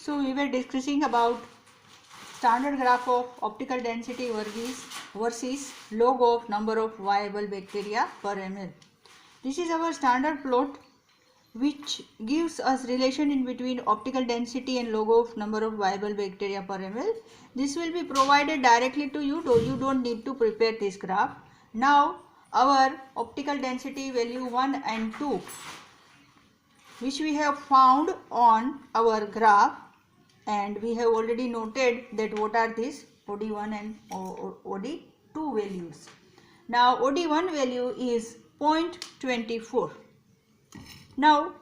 So we were discussing about standard graph of optical density versus log of number of viable bacteria per ml. This is our standard plot which gives us relation in between optical density and log of number of viable bacteria per ml. This will be provided directly to you, though you don't need to prepare this graph. Now our optical density value 1 and 2 which we have found on our graph, and we have already noted that what are these OD1 and OD2 values. Now OD1 value is 0.24. Now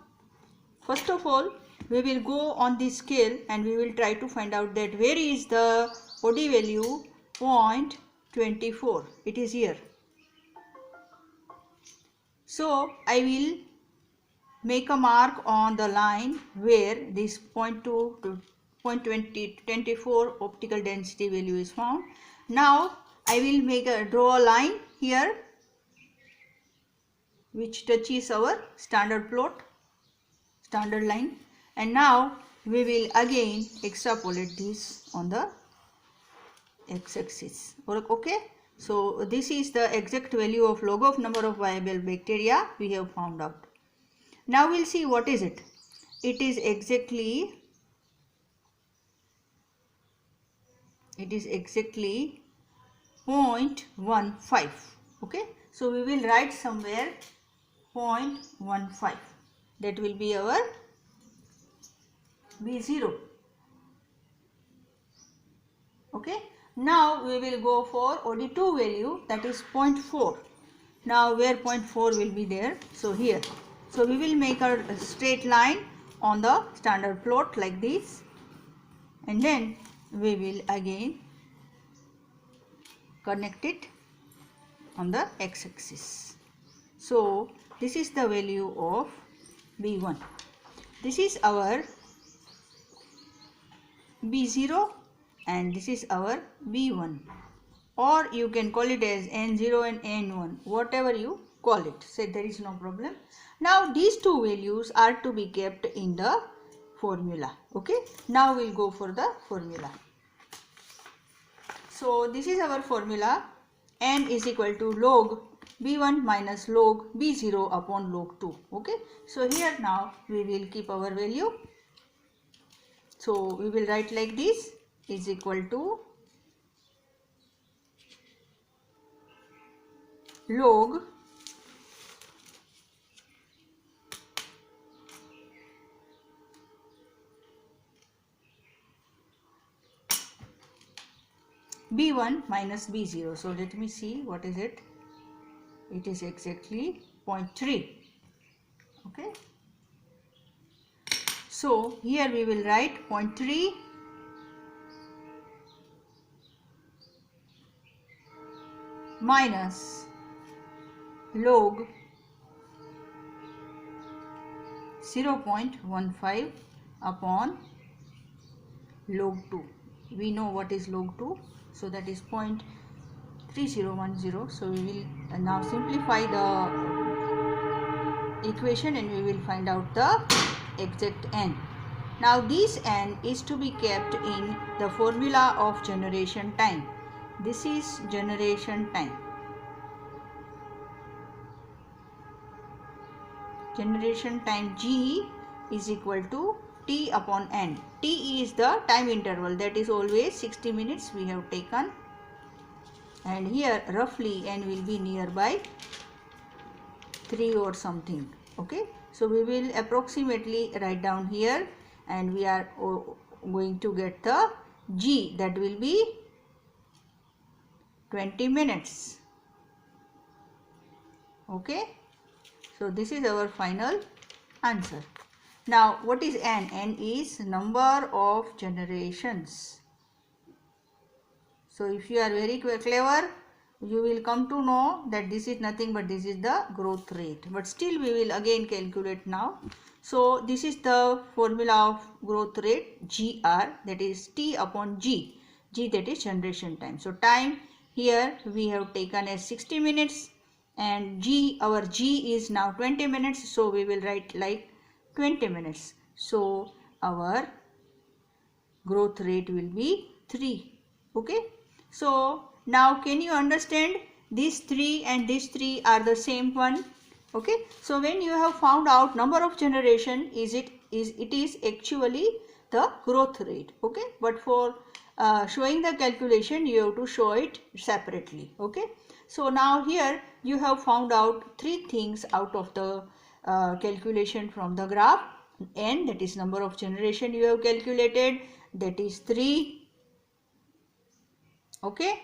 first of all we will go on this scale and we will try to find out that where is the OD value 0.24. It is here. So I will make a mark on the line where this 0.2 to 0.24 optical density value is found. Now I will draw a line here which touches our standard plot, standard line, and now we will again extrapolate this on the x-axis. Okay, so this is the exact value of log of number of viable bacteria we have found out. Now we'll see what is it. It is exactly 0.15. Okay, so we will write somewhere 0.15. That will be our B0. Okay, now we will go for OD2 value, that is 0.4. Now where 0.4 will be there? So here. So we will make a straight line on the standard plot like this, and then we will again connect it on the x-axis. So this is the value of B1. This is our B0 and this is our B1, or you can call it as N0 and N1, whatever you call it. So there is no problem. Now these two values are to be kept in the formula. Okay, now we'll go for the formula. So this is our formula. N is equal to log B1 minus log B0 upon log 2. Okay, so here now we will keep our value. So we will write like this, is equal to log B1 minus B0. So let me see what is it. It is exactly 0.3. Okay. So here we will write 0.3 minus log 0.15 upon log 2. We know what is log 2. So that is 0.3010. So we will now simplify the equation and we will find out the exact n. Now this n is to be kept in the formula of generation time. This is generation time. Generation time G is equal to T upon N. T is the time interval, that is always 60 minutes we have taken, and here roughly N will be nearby 3 or something. Okay, so we will approximately write down here and we are going to get the G, that will be 20 minutes. Okay, so this is our final answer. Now what is N? N is number of generations. So if you are very clever, you will come to know that this is nothing but this is the growth rate. But still we will again calculate now. So this is the formula of growth rate, GR, that is T upon G. G, that is generation time. So time here we have taken as 60 minutes and G, our G is now 20 minutes. So we will write like 20 minutes. So our growth rate will be 3. Okay. So now can you understand these 3 and these 3 are the same one? Okay. So when you have found out number of generation, it is actually the growth rate. Okay. But for showing the calculation, you have to show it separately. Okay. So now here you have found out 3 things out of the calculation from the graph. N, that is number of generation you have calculated, that is 3. Okay.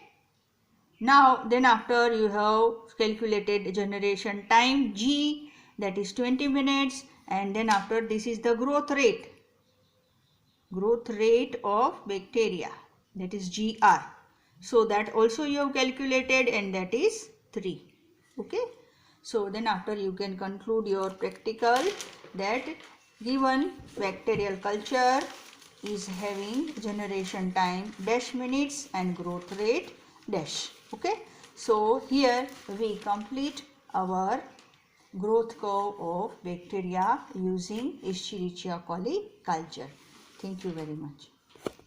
Now then after you have calculated generation time G, that is 20 minutes, and then after this is the growth rate of bacteria, that is GR. So that also you have calculated, and that is 3. Okay. So then after you can conclude your practical that given bacterial culture is having generation time dash minutes and growth rate dash. Okay. So here we complete our growth curve of bacteria using Escherichia coli culture. Thank you very much.